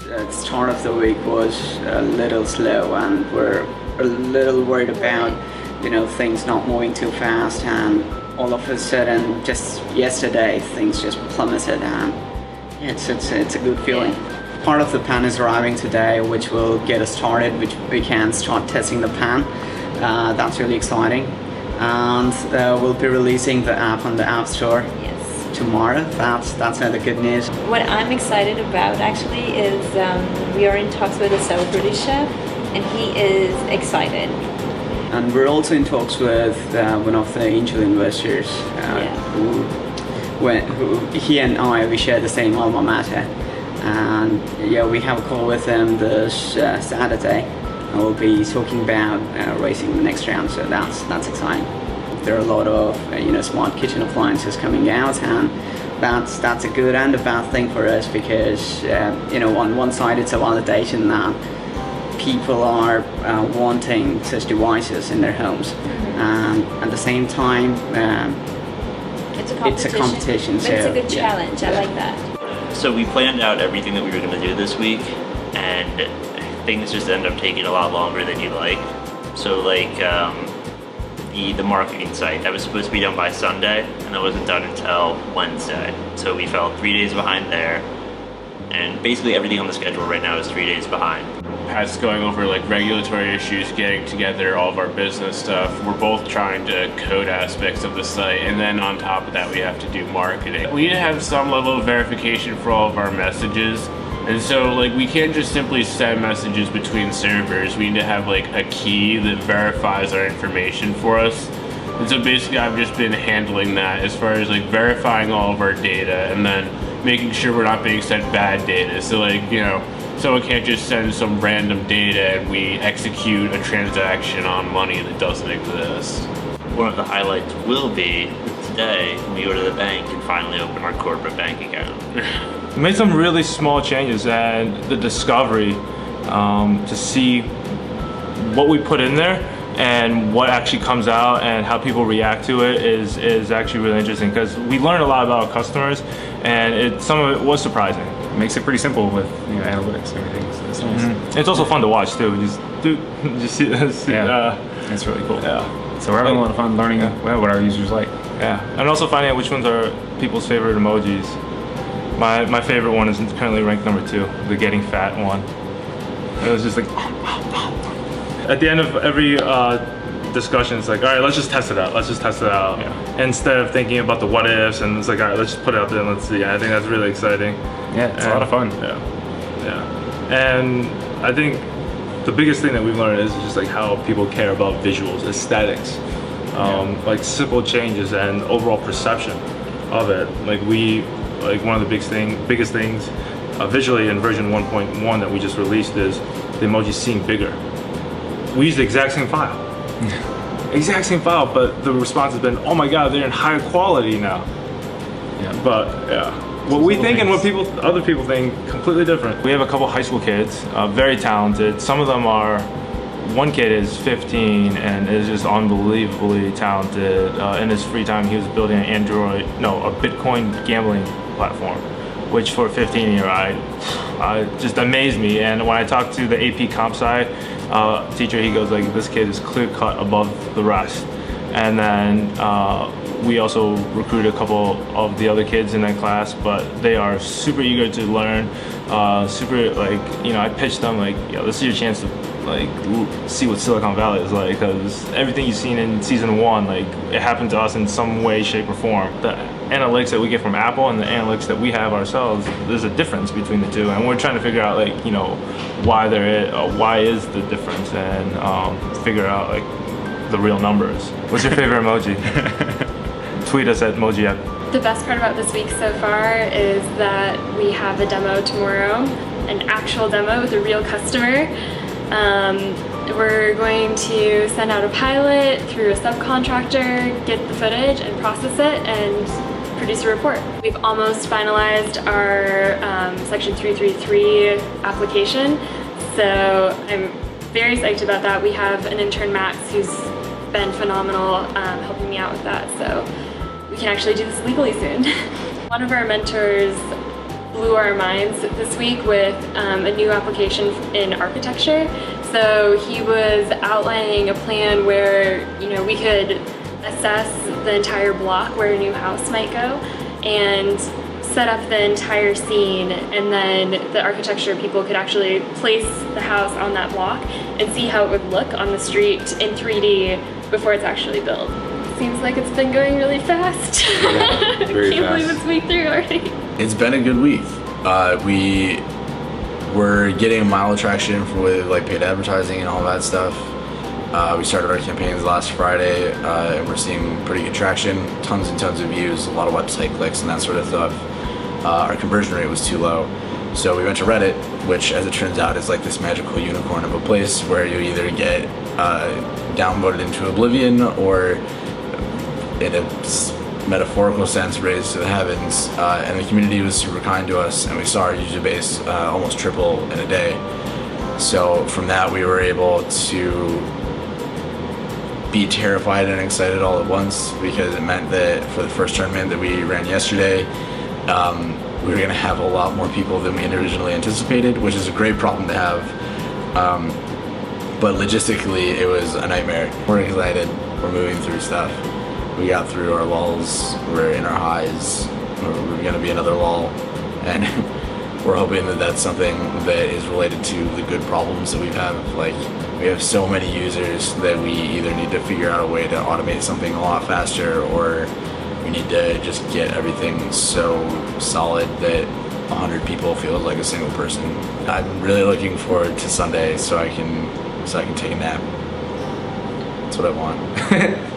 the start of the week was a little slow, and we're a little worried about, things not moving too fast, and all of a sudden, just yesterday, things just plummeted, and it's a good feeling. Part of the pan is arriving today, which will get us started, which we can start testing the pan. That's really exciting, and we'll be releasing the app on the App Store tomorrow. That's another good news. What I'm excited about actually is we are in talks with a South British chef, and he is excited. And we're also in talks with one of the angel investors who he and we share the same alma mater. And we have a call with them this Saturday, and we'll be talking about raising the next round. So that's exciting. There are a lot of smart kitchen appliances coming out, and that's a good and a bad thing for us, because on one side it's a validation that people are wanting such devices in their homes, and at the same time it's a competition. But it's a good challenge. I like that. So we planned out everything that we were going to do this week, and things just end up taking a lot longer than you like. So the marketing site, that was supposed to be done by Sunday, and it wasn't done until Wednesday. So we fell 3 days behind there, and basically everything on the schedule right now is 3 days behind. Pat's going over regulatory issues, getting together all of our business stuff. We're both trying to code aspects of the site, and then on top of that we have to do marketing. We need to have some level of verification for all of our messages. And so we can't just simply send messages between servers. We need to have a key that verifies our information for us. And so basically I've just been handling that as far as verifying all of our data, and then making sure we're not being sent bad data. So someone can't just send some random data and we execute a transaction on money that doesn't exist. One of the highlights will be today when we go to the bank and finally open our corporate bank account. We made some really small changes, and the discovery to see what we put in there and what actually comes out and how people react to it is actually really interesting, because we learned a lot about our customers, and some of it was surprising. It makes it pretty simple with analytics and everything. So it's nice. It's also fun to watch too. Just see it's really cool. Yeah. So we're having a lot of fun learning what our users like. Yeah, and also finding out which ones are people's favorite emojis. My favorite one is currently ranked number 2, the getting fat one. It was just at the end of every discussion, it's all right, let's just test it out. Yeah. Instead of thinking about the what ifs, and it's all right, let's just put it out there and let's see. I think that's really exciting. Yeah, it's a lot of fun. Yeah. And I think the biggest thing that we've learned is just how people care about visuals, aesthetics, simple changes and overall perception of it. One of the biggest things visually in version 1.1 that we just released is the emojis seem bigger. We use the exact same file. But the response has been, oh my god, they're in higher quality now. Yeah. But what we think and what other people think, completely different. We have a couple high school kids, very talented. Some of them are, one kid is 15 and is just unbelievably talented. In his free time, he was building a Bitcoin gambling platform, which for a 15-year-old just amazed me. And when I talked to the AP Comp Sci teacher, he goes this kid is clear cut above the rest. And then we also recruited a couple of the other kids in that class, but they are super eager to learn. I pitched them this is your chance to see what Silicon Valley is like, because everything you've seen in season 1, it happened to us in some way, shape, or form. The analytics that we get from Apple and the analytics that we have ourselves, there's a difference between the two, and we're trying to figure out why is the difference, and figure out the real numbers. What's your favorite emoji? Tweet us at Emoji App. The best part about this week so far is that we have a demo tomorrow, an actual demo with a real customer. We're going to send out a pilot through a subcontractor, get the footage and process it, and produce a report. We've almost finalized our Section 333 application, so I'm very psyched about that. We have an intern, Max, who's been phenomenal helping me out with that, so we can actually do this legally soon. One of our mentors blew our minds this week with a new application in architecture. So he was outlining a plan where, you know, we could assess the entire block where a new house might go and set up the entire scene, and then the architecture people could actually place the house on that block and see how it would look on the street in 3D before it's actually built. Seems like it's been going really fast. Yeah, very Can't fast. believe it's week 3 already. It's been a good week. We were getting a mile of traction with like paid advertising and all that stuff. We started our campaigns last Friday, and we're seeing pretty good traction, tons and tons of views, a lot of website clicks and that sort of stuff. Our conversion rate was too low. So we went to Reddit, which as it turns out is like this magical unicorn of a place where you either get downvoted into oblivion or in a metaphorical sense raised to the heavens. And the community was super kind to us, and we saw our user base almost triple in a day. So from that we were able to be terrified and excited all at once, because it meant that for the first tournament that we ran yesterday, we were going to have a lot more people than we had originally anticipated, which is a great problem to have. But logistically, it was a nightmare. We're excited. We're moving through stuff. We got through our lulls. We're in our highs. We're going to be another lull. And we're hoping that that's something that is related to the good problems that we have. Like, we have so many users that we either need to figure out a way to automate something a lot faster, or we need to just get everything so solid that 100 people feels like a single person. I'm really looking forward to Sunday so I can take a nap. That's what I want.